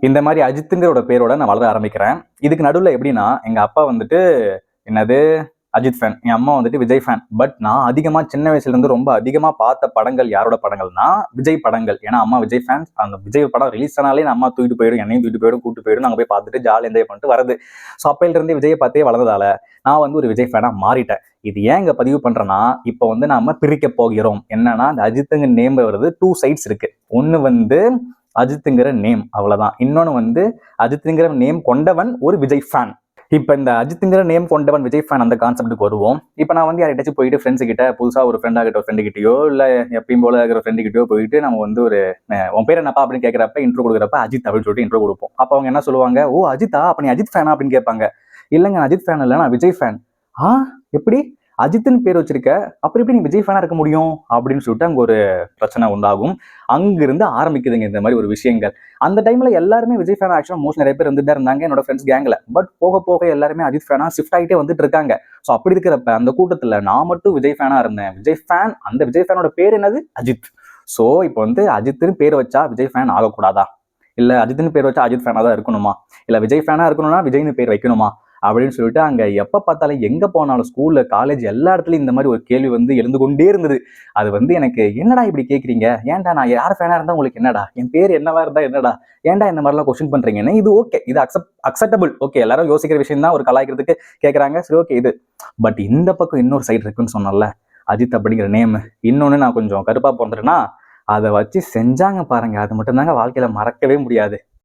இந்த மாதிரி அஜித்துங்கிற பேரோட நான் வளர ஆரம்பிக்கிறேன். இதுக்கு நடுவில் எப்படின்னா, எங்க அப்பா வந்துட்டு என்னது அஜித் ஃபேன், என் அம்மா வந்துட்டு விஜய் ஃபேன். பட் நான் அதிகமா சின்ன வயசுல இருந்து ரொம்ப அதிகமா பார்த்த படங்கள் யாரோட படங்கள்னா விஜய் படங்கள். ஏன்னா அம்மா விஜய் ஃபேன். அந்த விஜய் படம் ரிலீஸ் ஆனாலே நான் அம்மா தூக்கிட்டு போயிடும், என்னையும் தூக்கிட்டு போயிடும், கூட்டு போயிடும். நாங்கள் போய் பார்த்துட்டு ஜாலி என்ஜாய் பண்ணிட்டு வரது. ஸோ அப்பையில இருந்தே விஜயை பார்த்தே வளர்ந்ததால நான் வந்து ஒரு விஜய் ஃபேனா மாறிட்டேன். இது ஏன் இங்க பதிவு பண்றேன்னா, இப்போ வந்து நாம பிரிக்க போகிறோம். என்னன்னா, இந்த அஜித்துங்க நேம் வருது 2 சைட்ஸ் இருக்கு. ஒன்னு வந்து அஜித்துங்கிற நேம், அவ்வளவுதான். இன்னொன்னு வந்து அஜித்துங்கிற நேம் கொண்டவன் ஒரு விஜய் ஃபேன். இப்போ இந்த அஜித்துங்கிற நேம் கொண்டவன் விஜய் ஃபேன் அந்த கான்செப்ட்டுக்கு வருவோம். இப்போ நான் வந்து யார்கிட்டச்சும் போயிட்டு ஃப்ரெண்ட்ஸ் கிட்ட புதுசாக ஒரு ஃப்ரெண்டாகிட்ட ஒரு ஃப்ரெண்டு கிட்டயோ இல்லை எப்பயும் போல இருக்கிற ஃப்ரெண்டு கிட்டயோ போயிட்டு நம்ம வந்து ஒரு உன் பேர் என்னப்பா அப்படின்னு கேட்குறப்ப இன்ட்ரோ கொடுக்குறப்ப அஜித் அப்படின்னு சொல்லிட்டு இன்ட்ரோ கொடுப்போம். அப்போ அவங்க என்ன சொல்லுவாங்க, ஓ அஜித்தா, அப்போ நீ அஜித் ஃபேனா அப்படின்னு கேட்பாங்க. இல்லைங்க அஜித் ஃபேன் இல்லை, நான் விஜய் ஃபேன். எப்படி அஜித்னு பேர் வச்சிருக்க, அப்புறம் எப்படி நீ விஜய் ஃபேனா இருக்க முடியும் அப்படின்னு சொல்லிட்டு அங்கே ஒரு பிரச்சனை உண்டாகும். அங்கிருந்து ஆரம்பிக்குதுங்க இந்த மாதிரி ஒரு விஷயங்கள். அந்த டைம்ல எல்லாருமே விஜய் ஃபேனா ஆக்சுவலாக மோஸ்ட் நிறைய பேர் வந்துட்டு இருந்தாங்க என்னோட ஃப்ரெண்ட்ஸ் கேங்ல. பட் போக போக எல்லாருமே அஜித் ஃபேனா ஷிஃப்ட் ஆகிட்டே வந்துட்டு இருக்காங்க. ஸோ அப்படி இருக்கிறப்ப அந்த கூட்டத்தில் நான் மட்டும் விஜய் ஃபேனா இருந்தேன். விஜய் ஃபேன், அந்த விஜய் ஃபேனோட பேர் என்னது அஜித். ஸோ இப்போ வந்து அஜித்னு பேர் வச்சா விஜய் ஃபேன் ஆகக்கூடாதா, இல்லை அஜித்னு பேர் வச்சா அஜித் ஃபேனா தான் இருக்கணுமா, இல்லை விஜய் ஃபேனா இருக்கணும்னா விஜய்னு பேர் வைக்கணுமா அப்படின்னு சொல்லிட்டு அங்கே எப்போ பார்த்தாலும் எங்கே போனாலும் ஸ்கூலில் காலேஜ் எல்லா இடத்துலையும் இந்த மாதிரி ஒரு கேள்வி வந்து எழுந்து கொண்டே இருந்தது. அது வந்து எனக்கு என்னடா இப்படி கேட்குறீங்க, ஏன்டா நான் யார் ஃபேனாக இருந்தால் உங்களுக்கு என்னடா, என் பேர் என்னவா இருந்தால் என்னடா, ஏன்டா இந்த மாதிரிலாம் கொஸ்டின் பண்ணுறீங்கன்னு. இது ஓகே, இது அக்செப்டபிள், ஓகே, எல்லாரும் யோசிக்கிற விஷயம் தான், ஒரு கலாய்க்கிறதுக்கு கேட்குறாங்க, சரி ஓகே இது. பட் இந்த பக்கம் இன்னொரு சைடு இருக்குன்னு சொன்னல, அஜித் அப்படிங்கிற நேம். இன்னொன்று நான் கொஞ்சம் கருப்பாக பிறந்துட்டேன்னா அதை வச்சு செஞ்சாங்க பாருங்க, அது மட்டும்தாங்க வாழ்க்கையில் மறக்கவே முடியாது.